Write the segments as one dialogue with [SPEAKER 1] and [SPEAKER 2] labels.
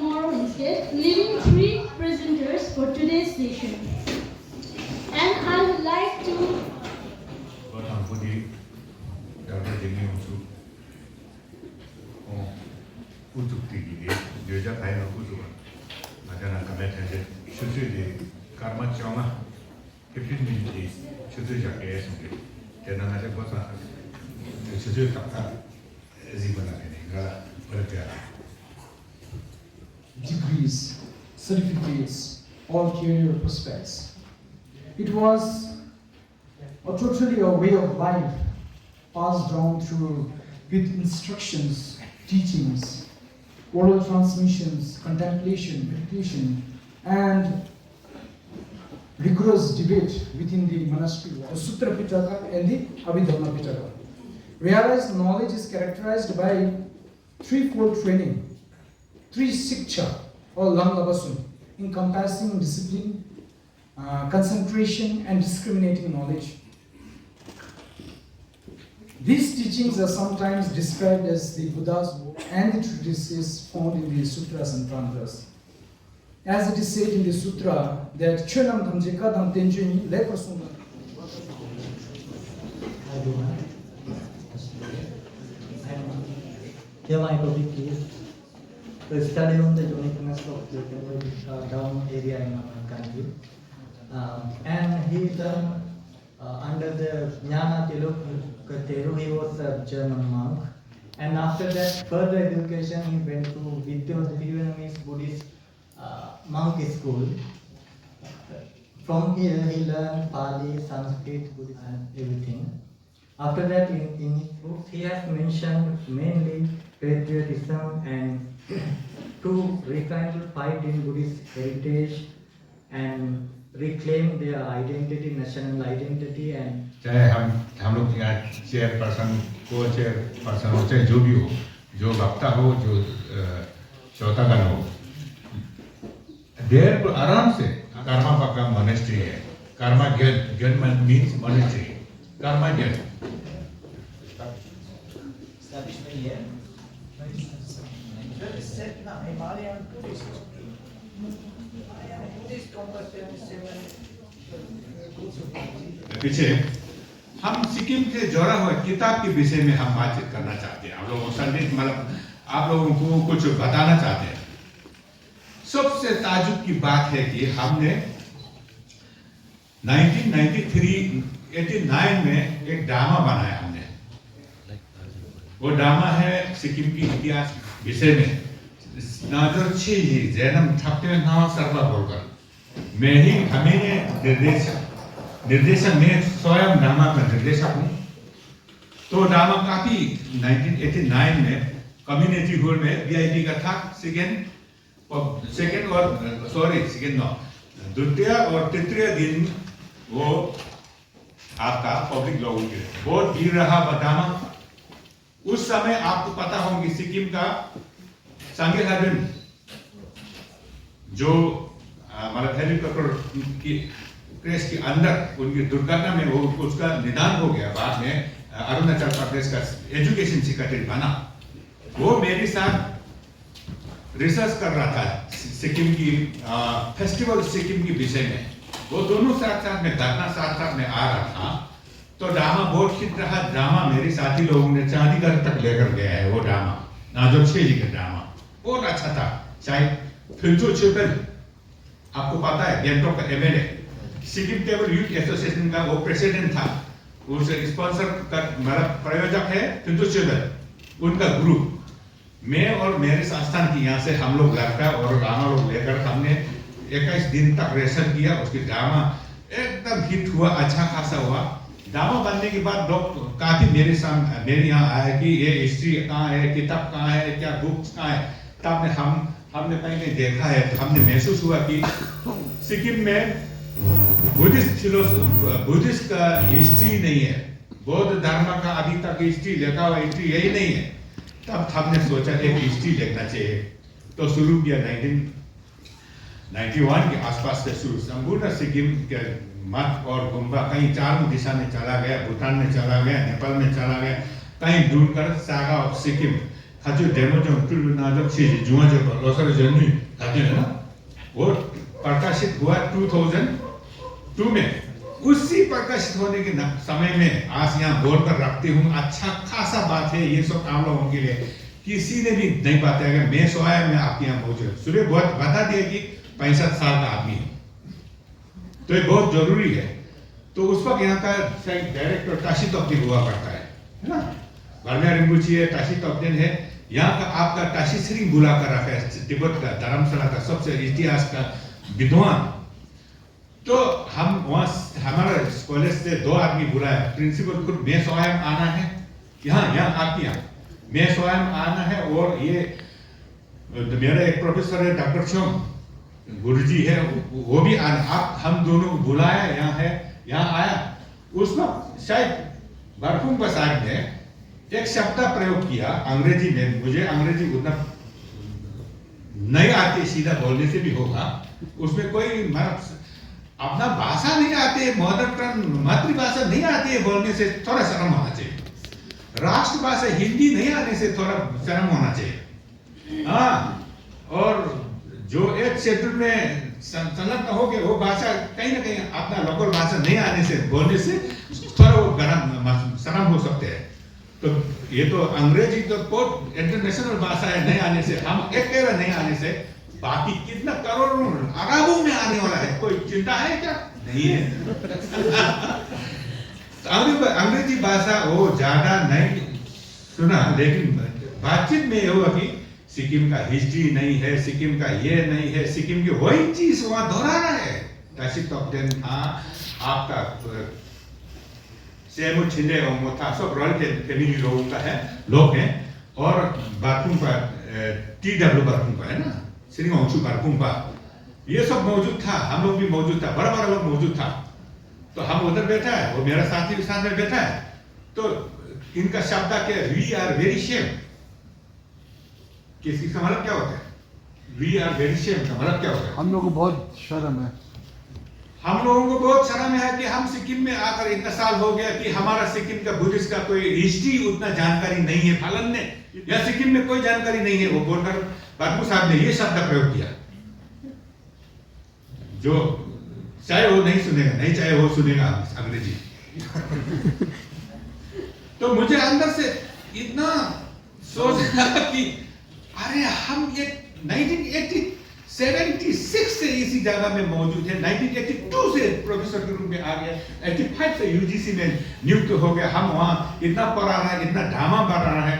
[SPEAKER 1] tomorrow instead, leaving 3 presenters for today's session. And I would like to
[SPEAKER 2] degrees, certificates, all career prospects. It was totally a way of life passed down through with instructions, teachings, oral transmissions, contemplation, meditation, and rigorous debate within the monastery, the Sutra Pitaka and the Abhidharma Pitaka. Realized knowledge is characterized by threefold training, 3 siksha or lamlabasun, encompassing discipline, concentration, and discriminating knowledge. These teachings are sometimes described as the Buddha's book and the treatises found in the sutras and tantras. As it is said in the sutra that Chönam Dhamje Kadam Tenjuni Leprasunda.
[SPEAKER 3] Here my topic is to study on the uniqueness of the down area in our country. And he learned under the Jnana Teru, he was a German monk. And after that, further education, he went to Vietnamese Buddhist monk school. From here, he learned Pali, Sanskrit, Buddhist, and everything. After that, in his books, he has mentioned mainly patriotism and to rekindle fight in Buddhist heritage and reclaim their identity, national identity, and
[SPEAKER 4] चाहे हम लोग यहाँ chairperson को chairperson हो, चाहे जो भी हो, जो वक्ता हो, जो श्रोतागण हो, देर पर आराम से कर्मा पक्का मोनेस्ट्री है, कर्मा ज्ञान मीन्स मोनेस्ट्री, कर्मा ज्ञान पीछे हम सिक्किम से जोड़ा हुआ किताब के विषय में हम बातचीत करना चाहते हैं। आप लोगों संदेश मतलब आप लोगों को कुछ बताना चाहते हैं। सबसे ताजुब की बात है कि हमने 89 में एक ड्रामा बनाया हमने। वो ड्रामा है सिक्किम की इतिहास विषय में नाजर ही जैनम ठप्पे नाम सर्वा बोलकर मैं ही हमें निर्देशक में स्वयं ड्रामा का निर्देशक हूँ। तो ड्रामा काफी 1989 में कम्युनिटी हॉल में वीआईपी का था। द्वितीय और तृतीय दिन वो आपका पब्लिक लोगों के बहुत भीड़ रहा ड्रामा। उस समय आपको पता होगा सिक्किम का सांगे लादेन जो मतलब हेलीकॉप्टर की क्रैश के अंदर उनकी दुर्घटना में वो उसका निदान हो गया। बाद में अरुणाचल प्रदेश का एजुकेशन सेक्रेटरी बना। वो मेरे साथ रिसर्च कर रहा था सिक्किम की फेस्टिवल सिक्किम के विषय में। वो दोनों साथ साथ में घटना साथ साथ में आ रहा था। तो ड्रामा बहुत हिट रहा। ड्रामा मेरे साथी लोगों ने चंडीगढ़ तक लेकर गया है। वो ड्रामा नाजर जी का ड्रामा बहुत अच्छा था। चाहे फिल्चो चिपल आपको पता है गैंगटॉक का MLA Sikkim table youth association का वो प्रेसिडेंट था। उस स्पॉन्सर का मेरा प्रायोजक है फिल्चो चिपल उनका ग्रुप। मैं और मेरे संस्थान की यहाँ से हम लोग लड़का और ड्रामा लोग लेकर हमने 21 दिन तक रेसल किया। उसकी ड्रामा एकदम हिट हुआ। अच्छा खासा हुआ। ड्रामा बनने के बाद लोग काफी मेरे यहाँ आए कि ये हिस्ट्री कहाँ है, किताब कहाँ है, क्या बुक्स कहाँ है। तब हमने कहीं देखा है तो हमने महसूस हुआ कि सिक्किम में बुद्धिस्ट का हिस्ट्री नहीं है। बौद्ध धर्म का अभी तक हिस्ट्री लिखा हुआ हिस्ट्री यही नहीं है। तब हमने सोचा एक हिस्ट्री लिखना चाहिए। तो शुरू किया 1991 के आसपास से शुरू। संपूर्ण सिक्किम के मठ और गुम्बा कहीं 4 दिशा में चला गया, भूटान में चला गया, नेपाल में चला गया, कहीं ढूंढकर सागा ऑफ सिक्किम 가져 데모 좀 뚫나죠 시지 중앙저 로서로 전이 가져요 ना वो प्रकाशित हुआ 2002 में उसी प्रकाशित होने के समय में आज यहाँ बोल कर रखती हूँ अच्छा खासा बात है ये सब आप लोगों के लिए किसी ने भी नहीं बात है अगर मैं सोया मैं आपके यहाँ पहुंचे सुबह बहुत बता दिया कि 65 साल का आदमी है तो ये बहुत जरूरी है तो उस वक्त यहाँ का डायरेक्टर टाशी तब्दील हुआ करता है ना वर्मा रिम्बुची है टाशी तब्दील है यहाँ का आपका टाशी श्री बुला कर रखा है तिब्बत का धर्मशाला का सबसे इतिहास का विद्वान तो हम वहाँ हमारा कॉलेज से 2 आदमी बुलाया प्रिंसिपल खुद मैं स्वयं आना है यहाँ आपके यहाँ मैं स्वयं आना है और ये मेरा एक प्रोफेसर है डॉक्टर चोंग गुरुजी है वो भी आना आप हम दोनों को बुलाया यहाँ आया उस वक्त शायद बरफुम प्रसाद ने एक शब्द प्रयोग किया अंग्रेजी में मुझे अंग्रेजी उतना नहीं आती सीधा बोलने से भी होगा उसमें कोई अपना भाषा नहीं आती मदर टंग मातृभाषा नहीं आती है बोलने से थोड़ा शर्म होना चाहिए राष्ट्रभाषा हिंदी नहीं आने से थोड़ा शर्म होना चाहिए हाँ और जो एक क्षेत्र में संलग्न हो गए वो भाषा कहीं ना कहीं अपना लोकल भाषा नहीं आने से बोलने से थोड़ा वो गरम शर्म हो सकते हैं तो ये तो अंग्रेजी तो बहुत इंटरनेशनल भाषा है नहीं आने से हम एक कह रहे नहीं आने से बाकी कितना करोड़ों अरबों में आने वाला है कोई चिंता है क्या नहीं है तो अंग्रेजी भाषा वो ज्यादा नहीं सुना लेकिन बातचीत में ये हुआ कि सिक्किम का हिस्ट्री नहीं है सिक्किम का ये नहीं है सिक्किम की वही चीज वहां दोहराना है टाशी तब्दील था आपका सेमु छिंदे और मोथा सब रॉयल फैमिली लोगों का है लोग हैं और बाथरूम का TW बाथरूम का है ना श्री वंशु बाथरूम का ये सब मौजूद था हम लोग भी मौजूद था बड़ा बड़ा लोग मौजूद था तो हम उधर बैठा है वो मेरा साथी भी साथ में बैठा है तो इनका शब्द क्या वी आर वेरी शेम किसी का मतलब क्या होता है वी आर वेरी शेम का मतलब क्या होता है
[SPEAKER 5] हम लोगों को बहुत शर्म है
[SPEAKER 4] हम लोगों को बहुत शर्म है कि हम सिक्किम में आकर इतना साल हो गया कि हमारा सिक्किम का बुद्धिस्ट का कोई हिस्ट्री उतना जानकारी नहीं है फलन ने या सिक्किम में कोई जानकारी नहीं है वो बोलकर बाबू साहब ने ये शब्द प्रयोग किया जो चाहे वो नहीं सुनेगा नहीं चाहे वो सुनेगा अंग्रेजी तो मुझे अंदर से इतना सोच रहा कि अरे हम ये 1976 से इसी जगह में मौजूद है 1982 से प्रोफेसर के रूप में आ गया 85 से यूजीसी में नियुक्त हो गया हम वहाँ इतना पुराना है इतना ढामा बढ़ा है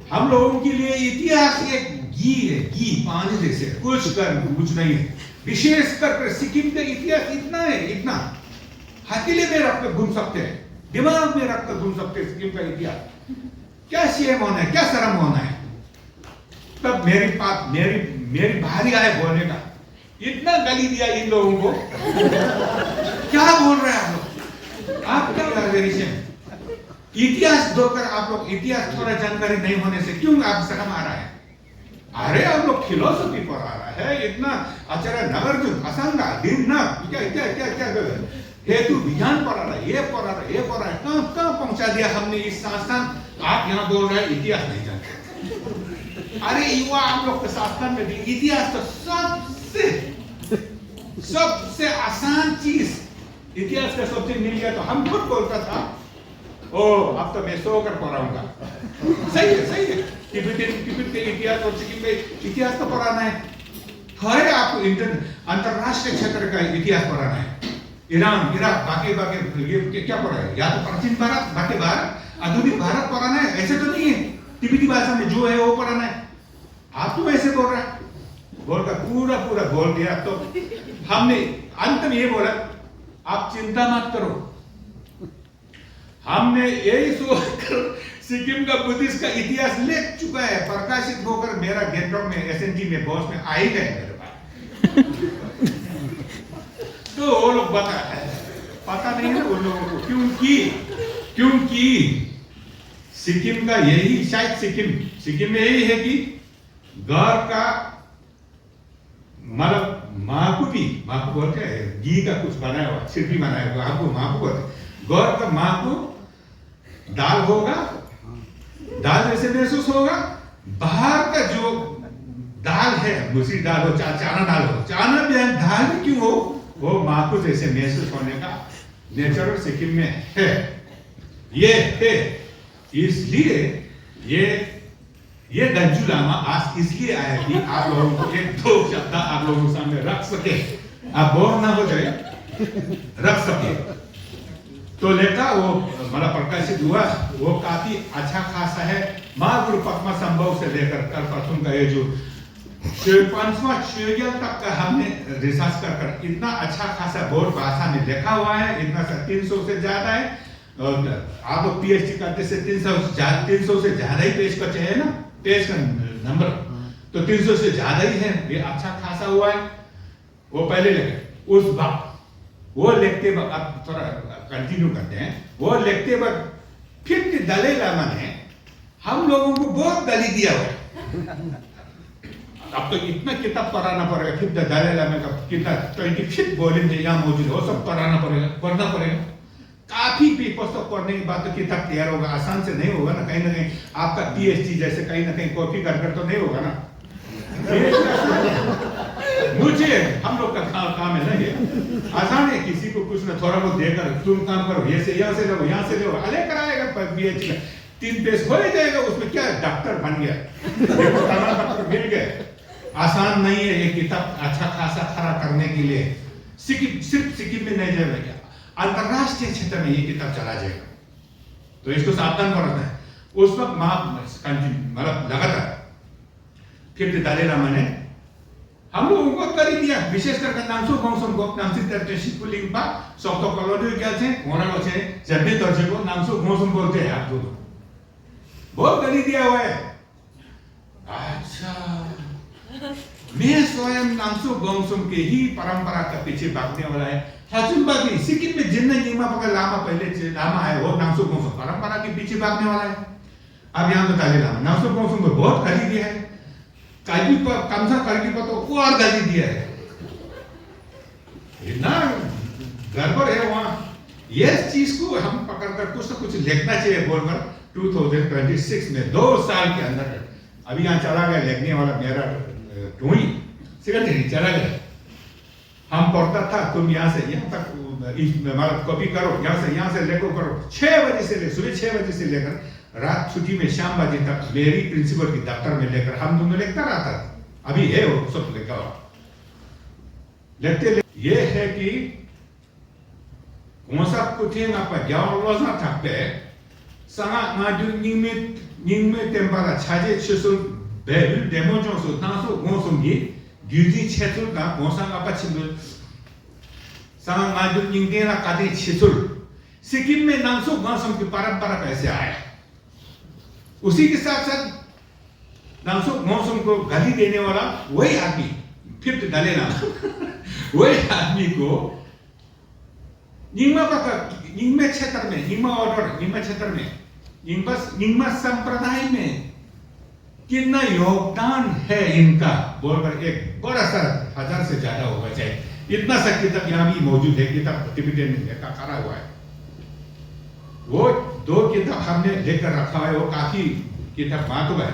[SPEAKER 4] हम लोगों के लिए इतिहास एक घी है घी पानी जैसे कुछ नहीं है विशेष कर सिक्किम का इतिहास इतना है इतना हथेली में रखकर घूम सकते हैं दिमाग में रखकर घूम सकते हैं सिक्किम का इतिहास क्या शेम होना है क्या शर्म होना है तब मेरी भारी आए बोलने का इतना गाली दिया इन लोगों को क्या बोल रहे हैं आप क्या इतिहास धोकर आप लोग इतिहास थोड़ा जानकारी नहीं होने से क्यों आप शर्म आ रहा है अरे आप लोग फिलोसफी पढ़ा रहा है इतना आचार्य नागार्जुन असंगा दिन ना क्या क्या क्या क्या हेतु विज्ञान पढ़ा रहा है ये पढ़ा रहा है ये पढ़ा है कहाँ पहुंचा दिया हमने इस संस्थान आप यहाँ बोल रहे हैं इतिहास नहीं जानते अरे युवा आप लोग के संस्थान में भी इतिहास तो सबसे आसान चीज इतिहास का सबसे मिल गया तो हम खुद बोलता था ओ अब तो मैं सो कर पढ़ाऊंगा सही है तिब्बत के इतिहास और सिक्किम में इतिहास तो पढ़ाना है थोड़े आपको अंतरराष्ट्रीय क्षेत्र का इतिहास पढ़ाना है ईरान इराक बाकी ये क्या पढ़ा है या तो प्राचीन भारत बाकी भारत आधुनिक भारत पढ़ाना है ऐसे तो नहीं है तिब्बती भाषा में जो है वो पढ़ाना है आप तो ऐसे बोल रहे हैं बोलकर पूरा बोल दिया तो हमने अंत में ये बोला आप चिंता मत करो हमने यही सोचकर सिक्किम का बुद्धिस्ट का इतिहास लिख चुका है प्रकाशित होकर मेरा गेटॉक में एसएनजी में बॉस में आ ही गए मेरे पास तो वो लोग पता नहीं है उन लोगों को क्योंकि सिक्किम का यही शायद सिक्किम में यही है कि घर का मतलब माकू बोलते हैं घी का कुछ बनाया हुआ छिड़की बनाया हुआ आपको माकू बोलते गौर का माकू दाल होगा दाल जैसे महसूस होगा बाहर का जो दाल है, दूसरी दाल हो, चाना दाल हो, चाना दाल भी क्यों हो, वो माकू जैसे महसूस होने का नेचुरल सिक्किम में है। ये है, इसलिए ये गंजू लामा आज इसलिए आया कि आप लोगों को एक दो शब्द आप लोगों के सामने रख सके, आप बोर ना हो जाए, रख सके। तो लेखा वो मला प्रकाशित हुआ, वो काफी अच्छा खासा है। महागुरु पद्मा संभव से लेकर कल परसों का ये जो 5वां शेड्यूल तक का हमने रिसर्च कर इतना अच्छा खासा बोर्ड भाषा में लिखा हुआ है, इतना 300 से ज्यादा है। और आप लोग पीएचडी करते से 300 से ज्यादा ही पेज का चाहिए ना, पेज का नंबर तो 300 से ज्यादा ही है, ये अच्छा खासा हुआ है। वो पहले लिखे उस वक्त वो लिखते वक्त, अब थोड़ा कंटिन्यू करते हैं, वो लिखते वक्त फिर दलाई लामा ने हम लोगों को बहुत गाली दिया हुआ है। अब तो इतना किताब पढ़ाना पड़ेगा, फिर दलाई लामा का किताब 25 वॉल्यूम यहाँ मौजूद है, वो सब पढ़ना पड़ेगा। काफी पेपर्स तो पढ़ने के बाद तो किताब तैयार होगा, आसान से नहीं होगा ना कहीं आपका पीएचडी जैसे कहीं ना कहीं कॉपी कर तो नहीं होगा ना। मुझे हम लोग का काम है ना, ये आसान है, किसी को कुछ ना थोड़ा बहुत देकर तुम काम करो, ये से यहाँ से लो, यहाँ से लो, अले कराएगा पीएचडी का 3 पेज हो ही जाएगा, उसमें क्या डॉक्टर बन गया, प्रमाण पत्र मिल गए। आसान नहीं है ये किताब अच्छा खासा खड़ा करने के लिए। सिर्फ सिक्किम में नहीं जाएगा, अंतरराष्ट्रीय क्षेत्र में ये किताब चला जाएगा, तो इसको सावधान करना है। उस वक्त मतलब लगातार फिर दलाई लामा ने हम लोगों को कर ही दिया, विशेषकर नामसु गोंगसम गोप नामसी तरटेशी पुलिंग पा सौतो कॉलोनी क्या थे होना हो छे जब दर्जे को नामसु गोंगसम बोलते हैं आप दोनों, बहुत कर ही दिया हुआ है। अच्छा, मैं स्वयं नामसु गोंगसम के ही परंपरा का पीछे भागने वाला है। हजूम बाकी सिक्किम में जिन्ना नीमा पका लामा पहले लामा है, वो नामसु गोंगसम परंपरा के पीछे भागने वाला है। अब यहाँ तो दलाई लामा नामसु गोंगसम को बहुत गाली दिया है, काली पर कमसा करके पर तो वो और गाली दिया है, इतना गड़बड़ है वहाँ। ये चीज को हम पकड़कर कुछ ना कुछ लिखना चाहिए बोलकर 2026 में 2 साल के अंदर, अभी यहाँ चला गया लिखने वाला मेरा टूई सेक्रेटरी चला गया, हम पढ़ता था तुम यहाँ से यहाँ तक मतलब कॉपी करो, यहाँ से लेको करो, 6 बजे से ले सुबह 6 बजे से लेकर रात छुट्टी में शाम बजे तक मेरी प्रिंसिपल की दफ्तर में लेकर हम दोनों लिखता रहता था। अभी है वो सब लिखा हुआ, लिखते ये है कि कौन सा कुछ ना पर जाओ लोज़ना थकते sangat maju nyingme tempara chaje chisul bebil demo jonso tanso gonsumgi gyuji chetul ka gonsang apa chimul sangat maju nyingde na kadi chisul Sikkim में नामसु गोंसम की परंपरा कैसे आया, उसी के साथ साथ नामसु गोंसम को गाली देने वाला वही आदमी फिर दलाई लामा वही आदमी को निंगमा क्षेत्र में निंगमा संप्रदाय में कितना योगदान है इनका बोलकर एक बड़ा सा 1000 से ज्यादा होगा चाहिए, इतना सा किताब यहाँ भी मौजूद है, किताब टिबेटियन में खड़ा हुआ है। वो 2 किताब हमने लेकर रखा है, वो काफी किताब महत्व है।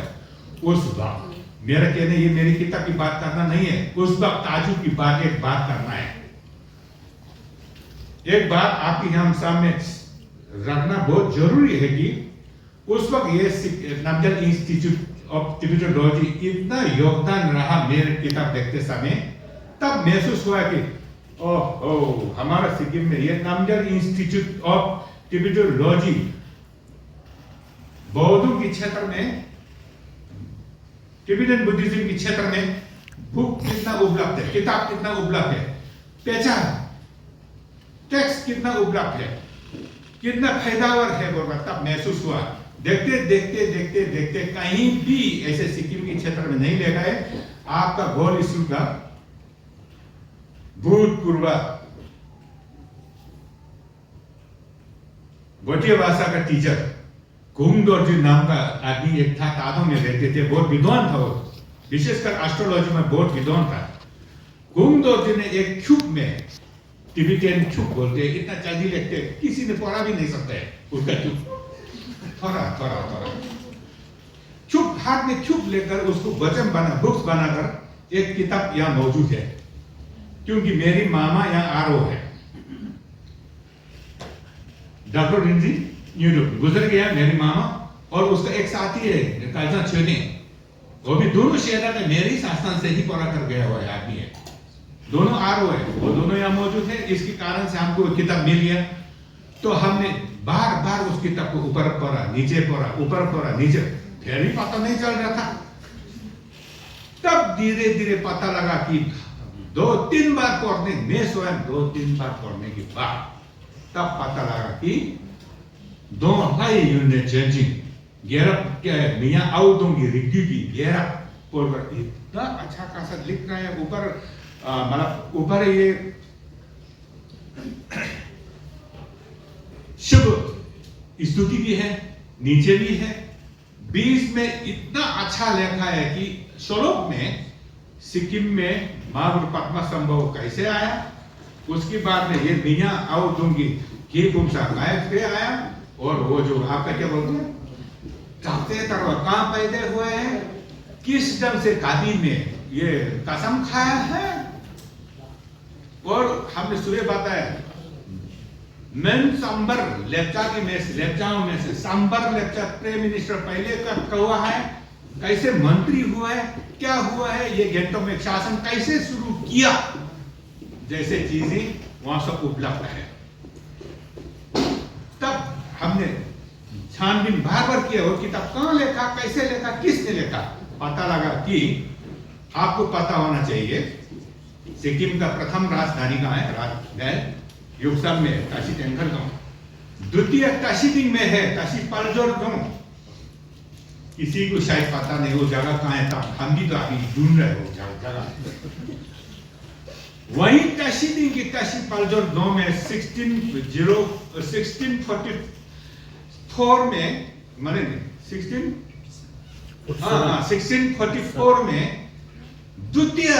[SPEAKER 4] उस वक्त मेरा कहना ये मेरी किताब की बात करना नहीं है, उस वक्त ताजू की बात एक बात करना है। एक बात आपके हम सामने रखना बहुत जरूरी है कि उस वक्त ये नामजल इंस्टीट्यूट ऑफ टिबेटोलॉजी इतना योगदान रहा मेरे किताब देखते समय, तब महसूस हुआ कि ओह हमारा सिक्किम में ये नामजल इंस्टीट्यूट ऑफ टिबेटोलॉजी बौद्धों के क्षेत्र में, टिबेटन बुद्धिज्म के क्षेत्र में बुक कितना उपलब्ध है, किताब कितना उपलब्ध है, पहचान टेक्स्ट कितना उपलब्ध है, कितना फायदावर है बोलकर तब महसूस हुआ। देखते देखते देखते देखते कहीं भी ऐसे सिक्किम के क्षेत्र में नहीं देखा है। आपका गोल स्कूल का भूतपूर्व गोटिया भाषा का टीचर कुंगदोर्जी नाम का आदमी एक था, तादों में रहते थे, बहुत विद्वान था वो, विशेषकर एस्ट्रोलॉजी में बहुत विद्वान था। कुंगदोर्जी ने एक चुप में टिबेटियन चुप बोलते हैं, इतना जल्दी लिखते किसी ने पढ़ा भी नहीं सकता है उसका चुप, थोड़ा चुप हाथ में चुप लेकर उसको वचन बना बुक्स बनाकर एक किताब यहाँ मौजूद है, क्योंकि मेरी मामा यहाँ आरओ है, डॉक्टर रिंजी न्यूडो गुजर गया मेरी मामा, और उसका एक साथी है काजा छेने, वो भी दोनों शहर में मेरे संस्थान से ही पढ़ा कर गया हुआ आदमी है, दोनों आरओ है, वो दोनों यहाँ मौजूद है। इसके कारण से हमको किताब मिल गया, तो हमने बार बार उस किताब को ऊपर पढ़ा, नीचे पढ़ा, ऊपर पढ़ा, नीचे, फिर भी पता नहीं चल रहा था। तब धीरे धीरे पता लगा कि 2-3 बार पढ़ने, मैं स्वयं 2-3 बार पढ़ने के बाद तब पता लगा कि दो हाई यूनिट चेंजिंग गेरप क्या है, मियां आउटों की रिक्यू की गेरप पढ़कर इतना अच्छा खासा लिख रहा है। ऊपर मतलब ऊपर ये शुभ स्तुति भी है, नीचे भी है, बीच में इतना अच्छा लिखा है कि श्लोक में सिक्किम में महागुरु पद्मा संभव कैसे आया, उसके बाद में ये मियां आउटोंगी की पुमसा गायब से आया, और वो जो आपका क्या बोलते हैं चाहते तरह कहां पैदा हुए हैं, किस ढंग से काबी में ये कसम खाया है। और हमने सुबह बताया मैं सांबर लेप्चा की में से लेप्चाओं में से सांबर लेप्चा प्राइम मिनिस्टर पहले का हुआ है, कैसे मंत्री हुआ है, क्या हुआ है, ये गेंटों में शासन कैसे शुरू किया, जैसे चीजें वहां सब उपलब्ध है। तब हमने छानबीन बार बार किया, वो किताब कहां लिखा, कैसे लिखा, किसने लिखा, पता लगा कि आपको पता होना चाहिए सिक्किम का प्रथम राजधानी कहां है, राजधानी युक्सम में ताशी टेंकर गांव, द्वितीय ताशीदिंग में है ताशी पालजोर गांव, किसी को शायद पता नहीं वो जगह कहां है, तब हम भी तो अभी ढूंढ रहे हो जगह। वही ताशीदिंग की ताशी पालजोर गांव में 1644 में माने 1644 में द्वितीय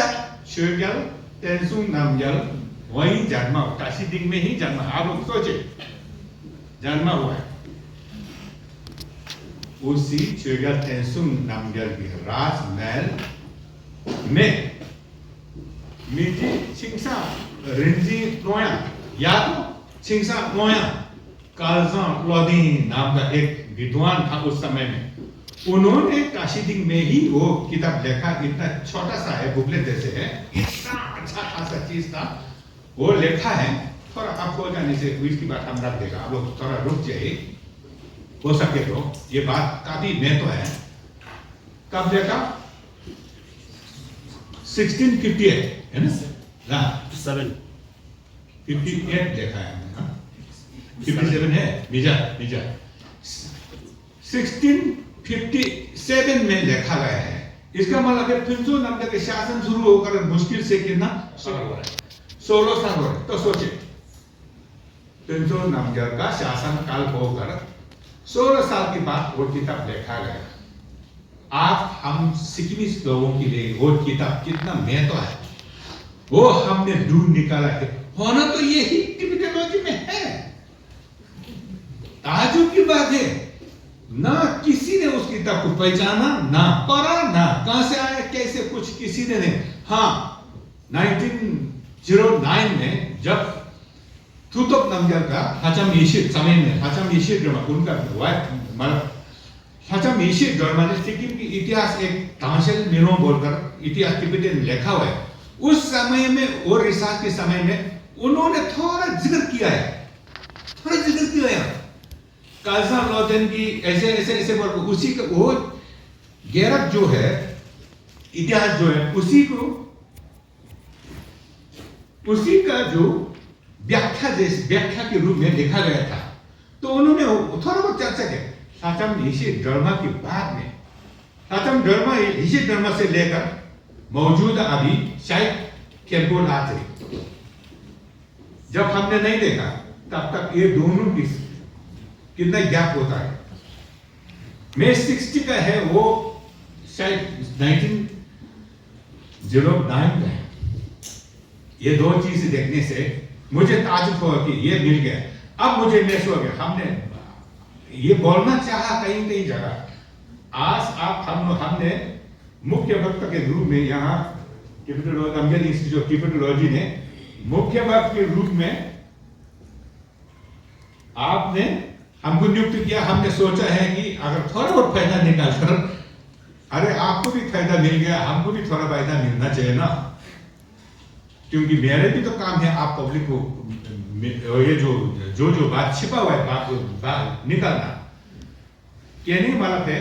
[SPEAKER 4] श्योग्यल तेंसुंग नामग्याल वही जन्म, ताशीदिंग में ही जन्म, आप लोग सोचे जन्म हुआ है। उसी श्योग्यल तेंसुंग नामग्याल की राजमहल में मिजी छिंगसा रिंजी नोया या तो छिंगसा नोया कालजा लोदी नाम का एक विद्वान था उस समय में, उन्होंने ताशीदिंग में ही वो किताब लिखा, इतना छोटा सा है, बुकलेट जैसे है, इतना अच्छा खासा चीज था, वो लिखा है। थोड़ा आप हो जाने से इसकी बात हम रख देगा, आप लोग थोड़ा रुक जाइए, हो सके तो ये बात काफी मैं तो है। कब लिखा 1658 है ना, 58 देखा है हमने, 57 है मिजा 1657 में लिखा गया है। इसका मतलब है फिंसो नामक के शासन शुरू होकर मुश्किल से कितना 16 साल हो रहे, तो सोचे फिंसो नामक का शासन काल होकर 16 साल के बाद वो किताब लिखा गया। आप हम सिक्किमीज लोगों के लिए वो किताब कितना महत्व है, वो हमने ढूंढ निकाला है। होना तो यही टिबेटोलॉजी में है। ताजुब की बात है, ना किसी ने उस किताब को पहचाना, ना पढ़ा, ना कहां से आया, कैसे कुछ किसी ने नहीं। हाँ 1909 में जब थुतोप नामग्याल का हचम येशिर समय में, हचम येशिर उनका हचम येशिर ने सिक्किम की इतिहास एक तांशल मिनो बोलकर इतिहास टिबेटन में लिखा हुआ है। उस समय में और रिसर्च के समय में उन्होंने थोड़ा जिक्र किया है, कालसा लॉजन की ऐसे बोल, उसी का वो गैरत जो है, इतिहास जो है, उसी का जो व्याख्या के रूप में लिखा गया था। तो उन्होंने थोड़ा बहुत चर्चा किया। साचम येशिर ड्रामा के बाद में, साचम ड्रामा येशिर ड्रामा से लेकर मौजूदा अभी शायद केम्पोल आचरी, जब हमने नहीं देखा तब तक ये दोनों की कितना गैप होता है। में 60 का है, वो शायद 1909 का है। ये दो चीजें देखने से मुझे ताजुब हुआ कि ये मिल गया। अब मुझे महसूस हो गया, हमने ये बोलना चाहा कहीं जगह आज आप हमने मुख्य वक्ता के रूप में यहाँ अम्बेडकर इंस्टीट्यूट ऑफ कैपिटोलॉजी ने मुख्य वक्ता के रूप में आपने हमको नियुक्त किया। हमने सोचा है कि अगर थोड़ा बहुत फायदा निकाल कर, अरे आपको भी फायदा मिल गया, हमको भी थोड़ा फायदा मिलना चाहिए ना, क्योंकि मेरे भी तो काम है आप पब्लिक को ये जो बात छिपा हुआ है बात निकालना। कहने वाला है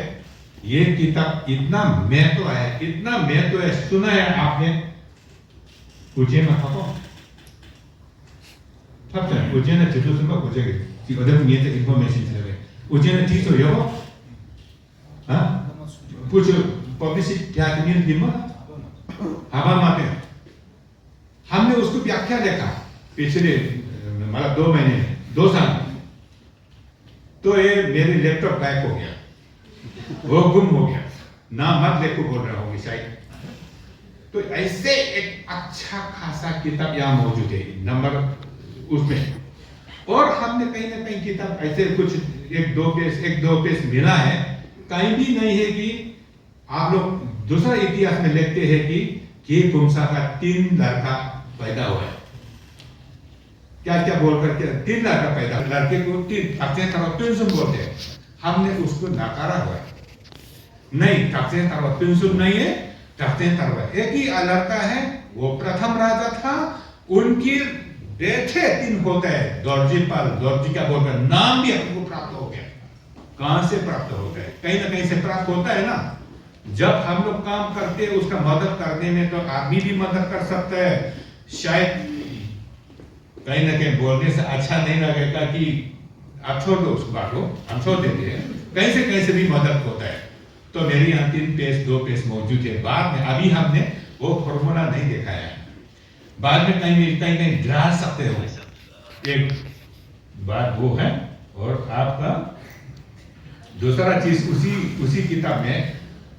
[SPEAKER 4] ये किताब इतना महत्व है, इतना महत्व है, सुना है आपने उज्जैन में था 탑장 우제는 제조 생각 고제게 어떤 미에서 인포메이션 들어요. 우제는 뒤서 여보 아 कुछ पब्लिसिटी क्या कमीन दिमा हवा माते हमने उसको व्याख्या देखा पिछले मतलब 2 महीने 2 साल तो ये मेरे लैपटॉप गायब हो गया, वो गुम हो गया ना, मत देखो बोल रहा हूँ शायद। तो ऐसे एक अच्छा खासा किताब यहाँ मौजूद है नंबर उसमें, और हमने कहीं ना कहीं किताब ऐसे कुछ 1-2 पेज मिला है, कहीं भी नहीं है कि आप लोग दूसरा इतिहास में लिखते हैं कि कुमसा का 3 लड़का पैदा हुआ है, क्या क्या बोलकर के 3 लड़का पैदा, लड़के को 3 बोलते हैं, हमने उसको नकारा हुआ है। नहीं नहीं है, एक ही लड़का है, वो प्रथम राजा था, उनकी बेटे 3 होता है, दर्जी का बोलकर नाम भी हमको प्राप्त हो गया। कहां से प्राप्त होता है? कहीं ना कहीं से प्राप्त होता है ना। जब हम लोग काम करते हैं उसका मदद करने में तो आदमी भी मदद कर सकता है, शायद कहीं ना कहीं बोलने से अच्छा नहीं लगेगा कि आप छोड़ दो उसको, बात को हम छोड़ देते हैं, कहीं से भी मदद होता है। तो मेरी यहाँ 3 पेज 2 पेज मौजूद है, बाद में अभी हमने वो फॉर्मूला नहीं देखा है, बाद में कहीं ड्रा सकते हो, एक बात वो है। और आपका दूसरा चीज उसी किताब में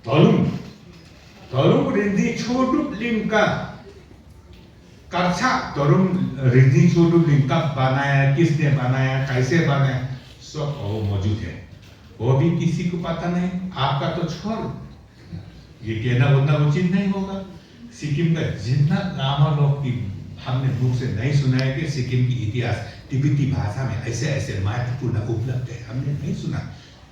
[SPEAKER 4] तोलुंग रिंदी छोटुप लिंका कर्छा तोलुंग रिंदी छोटुप लिंका बनाया, किसने बनाया, कैसे बनाया, सब वो मौजूद है। वो भी किसी को पता नहीं, आपका तो छोड़, ये कहना उतना उचित नहीं होगा। सिक्किम का जितना लामा लोग की हमने बुक से नहीं सुना है कि सिक्किम की इतिहास तिब्बती भाषा में ऐसे महत्वपूर्ण उपलब्ध है, हमने नहीं सुना,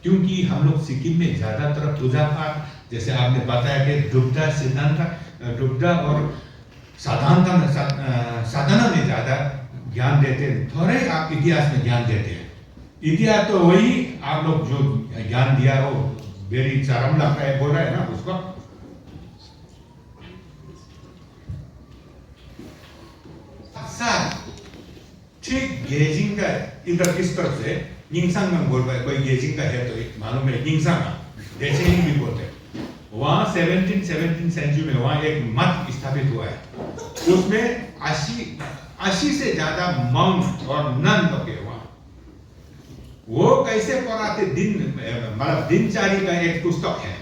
[SPEAKER 4] क्योंकि हम लोग सिक्किम में ज्यादातर पूजा पाठ, जैसे आपने बताया कि डुबदा और साधना में ज्यादा ज्ञान देते हैं, थोड़े आप इतिहास में ज्ञान देते हैं। इतिहास तो वही आप लोग जो ज्ञान दिया हो मेरी चरम लगता है, बोल रहा है ना उसको। ठीक गेजिंग का इधर किस तरफ से निंगसांग में बोल रहा है, कोई गेजिंग का है तो मालूम है, निंगसांग जैसे ही भी बोलते हैं। वहाँ 17 सेंचुरी में वहाँ एक मठ स्थापित हुआ है, उसमें 80 से ज्यादा मंक और नन लोग हैं वहाँ। वो कैसे पढ़ाते मतलब दिनचर्या का एक पुस्तक है,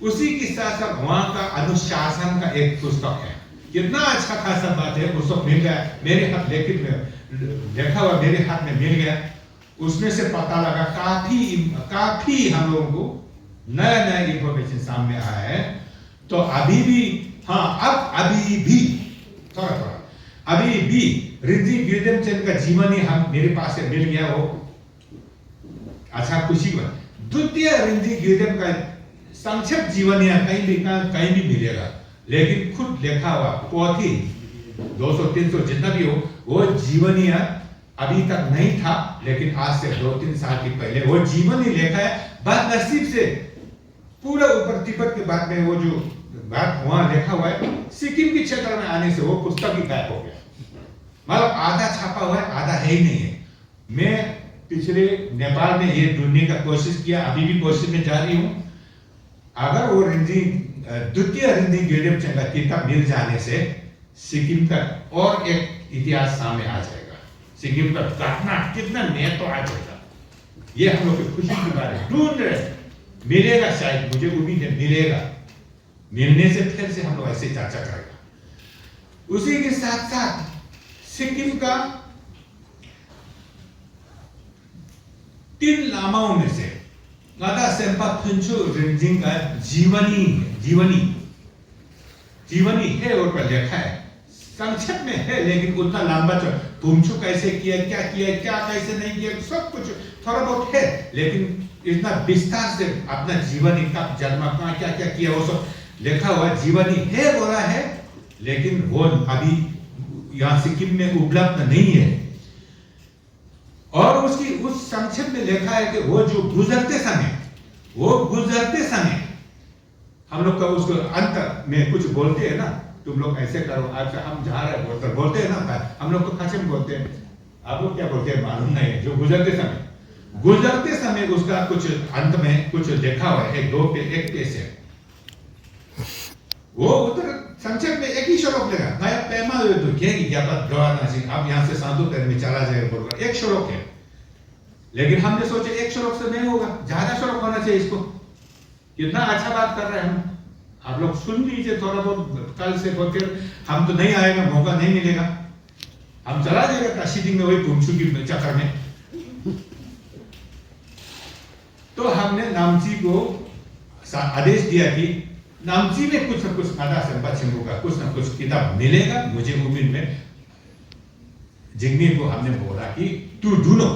[SPEAKER 4] उसी के साथ साथ वहाँ का अनुशासन का एक पुस्तक है। कितना अच्छा खासा बात है, पुस्तक मिल गया मेरे हाथ, लेखित में देखा हुआ मेरे हाथ में मिल गया, उसमें से पता लगा काफी हम लोगों को नया इंफॉर्मेशन सामने आया है। तो अभी भी थोड़ा रिंजी गिरधमचंद का जीवनी हम मेरे पास से मिल गया, वो अच्छा खुशी हुआ। द्वितीय रिंजी गिरधम का संक्षिप्त जीवनी कहीं भी मिलेगा, लेकिन खुद लिखा हुआ पोथी 200-300 जितना भी हो, वो जीवनिया अभी तक नहीं था, लेकिन आज से 2-3 साल के पहले वो जीवनी लिखा है। बात नसीब से पूरा ऊपर तिब्बत के बाद में वो जो बात वहां लिखा हुआ है, सिक्किम के क्षेत्र में आने से वो पुस्तक ही गायब हो गया, मतलब आधा छापा हुआ है, आधा है ही नहीं है। मैं पिछले नेपाल में ये ढूंढने का कोशिश किया, अभी भी कोशिश में जारी हूँ। अगर वो द्वितीय रिंजी गिरधमचंद का किताब मिल जाने से सिक्किम का और एक इतिहास सामने आ जाएगा, सिक्किम का घटना कितना नया तो आ जाएगा। ये हम लोग की खुशी की बात है, ढूंढ रहे, मिलेगा शायद, मुझे उम्मीद है मिलेगा, मिलने से फिर से हम लोग ऐसे चर्चा करेगा। उसी के साथ साथ सिक्किम का 3 लामाओं में से गादा सेंपा थुंचु रिंजिंग का जीवनी है और पर लिखा है, संक्षेप में है लेकिन उतना लंबा चौड़ा तुमचु कैसे किया क्या कैसे नहीं किया सब कुछ थोड़ा बहुत है, लेकिन इतना विस्तार से अपना जीवनी का जन्म कहाँ क्या किया वो सब लिखा हुआ जीवनी है बोला है, लेकिन वो अभी यहाँ सिक्किम में उपलब्ध नहीं है। और उसकी उस संक्षेप में लिखा है कि वो जो गुजरते समय हम लोग का उसको अंत में कुछ बोलते हैं ना, तुम लोग ऐसे करो आज हम जा रहे हैं बोलते हैं ना, हम लोग को खचम बोलते हैं, आप लोग क्या बोलते हैं मालूम नहीं है। जो गुजरते समय उसका कुछ अंत में कुछ लिखा हुआ है, एक पेज है वो उधर संक्षेप में एक ही श्लोक लगा नया पैमा तो अब यहाँ से साधु पैर में चला जाएगा बोलकर एक श्लोक है, लेकिन हमने सोचे एक श्लोक से नहीं होगा, ज्यादा श्लोक होना चाहिए। इसको कितना अच्छा बात कर रहे हैं हम, आप लोग सुन लीजिए थोड़ा बहुत, कल से फिर हम तो नहीं आएगा, मौका नहीं मिलेगा, हम चला जाएगा काशी में वही तुमचु की चक्कर में। तो हमने नामची को आदेश दिया कि नामची में कुछ न कुछ आधा से बच्चों का कुछ न कुछ किताब मिलेगा। मुझे उम्मीद में जिग्नी को हमने बोला कि तू ढूंढो,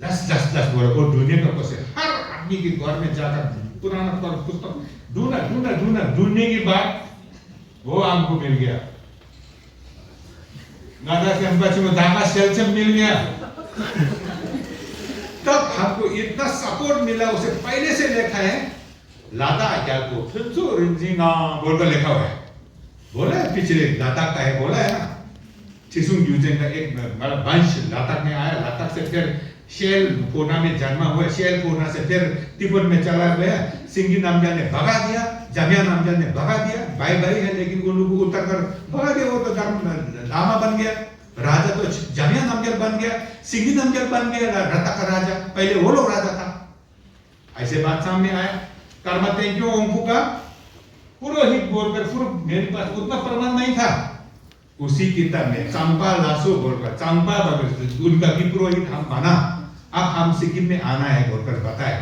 [SPEAKER 4] लस बोला वो ढूंढने का कोशिश, हर आदमी के घर में जाकर पुराना पुस्तक ढूंढने के बाद वो हमको मिल गया, नादा से बच्चों में धागा सेल्सियम मिल गया। तब हमको इतना सपोर्ट मिला, उसे पहले से लिखा है लादा क्या को बोलकर लिखा हुआ है, बोला है पिछले लादाख का है, बोला है ना चिसुंग यूजेन का एक मतलब वंश लादाख में आया, लादाख से फिर शेल पूर्णा में जन्मा हुआ, शेल पूर्णा से फिर तिब्बत में चला गया, सिंगी नामजान ने भगा दिया, जामिया नामजान ने भगा दिया, भाई है लेकिन उन लोगों को उतर कर भगा दिया, वो तो लामा बन गया, राजा तो जामिया नामजान बन गया, सिंगी नामजान बन गया रता का राजा, पहले वो लोग राजा था। ऐसे बात सामने आया, कर्मते क्यों ओंकू का पुरोहित बोलकर, मेरे पास उतना प्रमाण नहीं था, उसी किताब में चंपा लासो बोलकर, चंपा उनका भी पुरोहित हम माना, अब हम सिक्किम में आना है बोलकर बताया।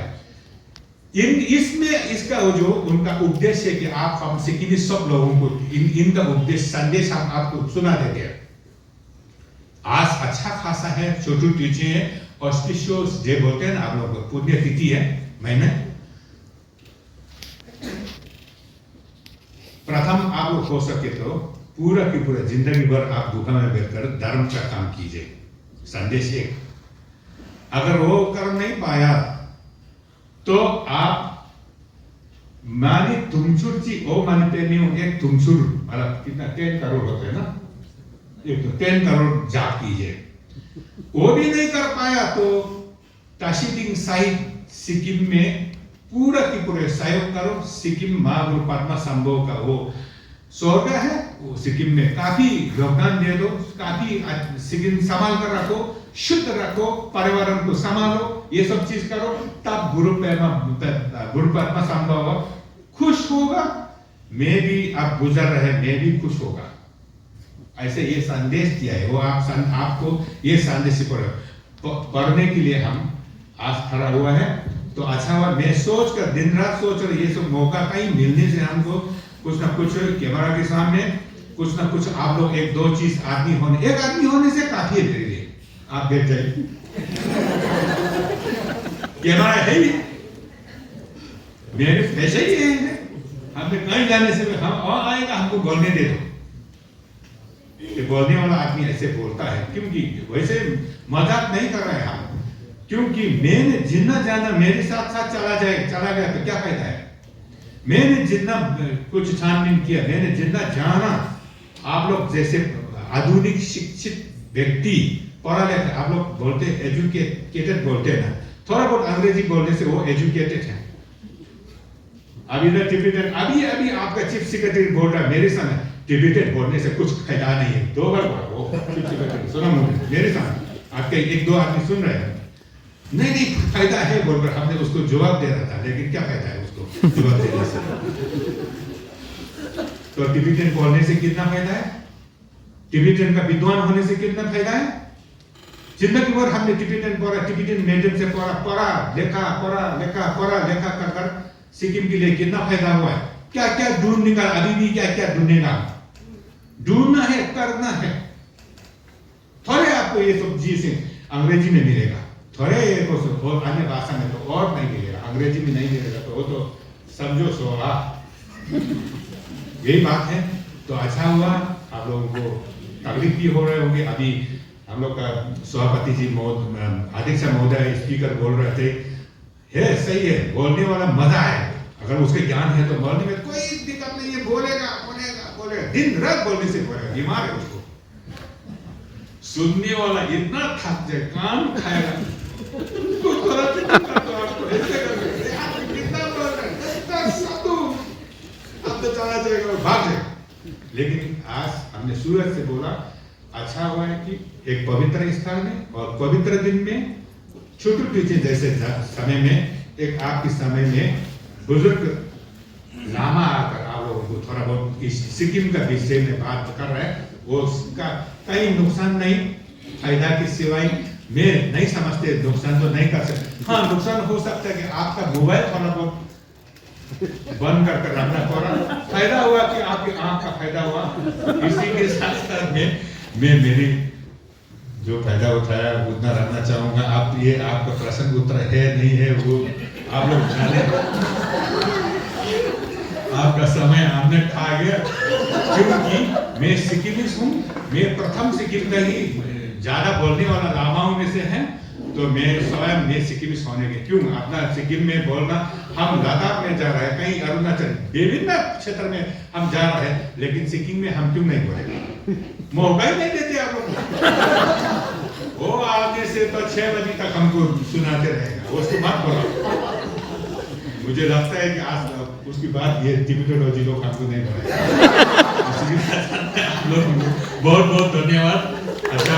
[SPEAKER 4] इसमें इसका वो जो उनका उपदेश है कि आप हम सिक्किमी सब लोगों को इनका उपदेश संदेश हम आपको सुना देते हैं। आज अच्छा खासा है, छोटू तिथि है, ऑस्पिशियस डे बोलते हैं ना आप लोग, पुण्य तिथि है महीने। प्रथम आप लोग हो सके तो पूरा की पूरा जिंदगी भर आप दुकान में बैठकर धर्म का काम कीजिए, संदेश एक। अगर वो कर नहीं पाया तो आप मानी तुमचुर ची ओ मानी पे में एक तुमचुर मतलब कितना 10 करोड़ होते हैं ना, एक तो 10 करोड़ जाप कीजिए। वो भी नहीं कर पाया तो ताशीदिंग साहिब सिक्किम में पूरा की पूरे सहयोग करो। सिक्किम महागुरु पद्मा संभव का वो स्वर्ग है, वो सिक्किम में काफी योगदान दे दो, काफी सिक्किम संभाल कर रखो, शुद्ध रखो, पर्यावरण को संभालो, ये सब चीज करो, तब गुरु पद्मा संभव खुश होगा, मैं भी आप गुजर रहे मैं भी खुश होगा। ऐसे ये संदेश दिया है वो, आपको ये संदेश पढ़ने के लिए हम आज खड़ा हुआ है। तो अच्छा हुआ, मैं सोच कर दिन रात सोच कर ये सब मौका कहीं मिलने से हमको कुछ ना कुछ कैमरा के सामने कुछ ना कुछ आप लोग एक दो चीज एक आदमी होने से काफी है मेरे लिए, आप बैठ जाइए कैमरा है ही मेरे पैसे ही है, हमने कहीं जाने से हम और आएगा हमको बोलने दे दो। ये बोलने वाला आदमी ऐसे बोलता है क्योंकि वैसे मजाक नहीं कर रहे हैं हम, क्योंकि मैंने जितना जाना मेरे साथ साथ चला गया तो क्या फायदा है। मैंने जितना कुछ छानबीन किया, मैंने जितना जाना, आप लोग जैसे आधुनिक शिक्षित व्यक्ति पढ़ा लिखा, आप लोग बोलते एजुकेटेड बोलते हैं ना, थोड़ा बहुत अंग्रेजी बोलने से वो एजुकेटेड है। अभी ना टिबेटन अभी आपका चीफ सेक्रेटरी बोल रहा है मेरे सामने, टिबेटन बोलने से कुछ फायदा नहीं है। 2 बार बोला वो चीफ सेक्रेटरी, सुना मेरे सामने, आपके 1-2 आदमी सुन रहे हैं, नहीं फायदा है बोलकर हमने उसको जवाब दे रहा था, लेकिन क्या फायदा है उसको जवाब देने से। तो टिबेटन बोलने से कितना फायदा है, टिबेटन का विद्वान होने से कितना फायदा है, जिंदगी भर हमने टिबेटन मेडल से पढ़ा लेखा कर सिक्किम के लिए कितना फायदा हुआ है, क्या क्या ढूंढ निकाल, अभी भी क्या क्या ढूंढेगा, ढूंढना है, करना है। थोड़े आपको ये सब चीजें अंग्रेजी में मिलेगा, थोड़े को अन्य भाषा में तो और नहीं मिलेगा, अंग्रेजी में नहीं मिलेगा, तो वो तो समझो सो यही बात है। तो अच्छा हुआ, आप लोगों को तकलीफ भी हो रहे होंगे। अभी हम लोग का सभापति जी अध्यक्ष महोदय स्पीकर बोल रहे थे, है सही है, बोलने वाला मजा है, अगर उसके ज्ञान है तो बोलने में कोई दिक्कत नहीं है, बोलेगा दिन रात बोलने से बोलेगा, बीमार है उसको। सुनने वाला इतना थक जाए, कान खाएगा, अब तो चला जाएगा, भाग जाएगा। लेकिन आज हमने सूरज से बोला, अच्छा हुआ है कि एक पवित्र स्थान में और पवित्र दिन में छोटे जैसे समय में एक आपके समय में बुजुर्ग लामा आकर आप लोगों को थोड़ा बहुत इस सिक्किम का विषय में बात कर रहे हैं, वो उसका कहीं नुकसान नहीं, फायदा की सिवाय मैं नहीं समझते, नुकसान तो नहीं कर सकते। हाँ, नुकसान हो सकता है कि आपका मोबाइल थोड़ा बहुत बंद कर रखना पड़ा, फायदा हुआ कि आपकी आंख का फायदा हुआ। इसी के साथ साथ में मैं मेरी जो फायदा उठाया उतना रखना चाहूंगा। आप ये आपका प्रश्न उत्तर है नहीं है वो आप लोग जाने, आपका समय हमने खा गया, क्योंकि मैं सिक्किमिस हूँ, मैं प्रथम सिक्किम का ही ज्यादा बोलने वाला लामाओं में से है, तो मैं स्वयं मैं सिक्किमिस होने के क्यों अपना सिक्किम में बोलना, हम लद्दाख में जा रहे हैं, कहीं अरुणाचल विभिन्न क्षेत्र में हम जा रहे हैं, लेकिन सिक्किम में हम क्यों नहीं बोलेंगे, मौका ही नहीं देते आप लोग। वो आगे से तो 6 बजे तक हमको सुनाते रहेगा, वो उसके बाद बोला। मुझे लगता है कि आज उसके बाद ये टिबेटोलॉजी लोग हमको नहीं बोलेंगे। आप लोग बहुत बहुत धन्यवाद। अच्छा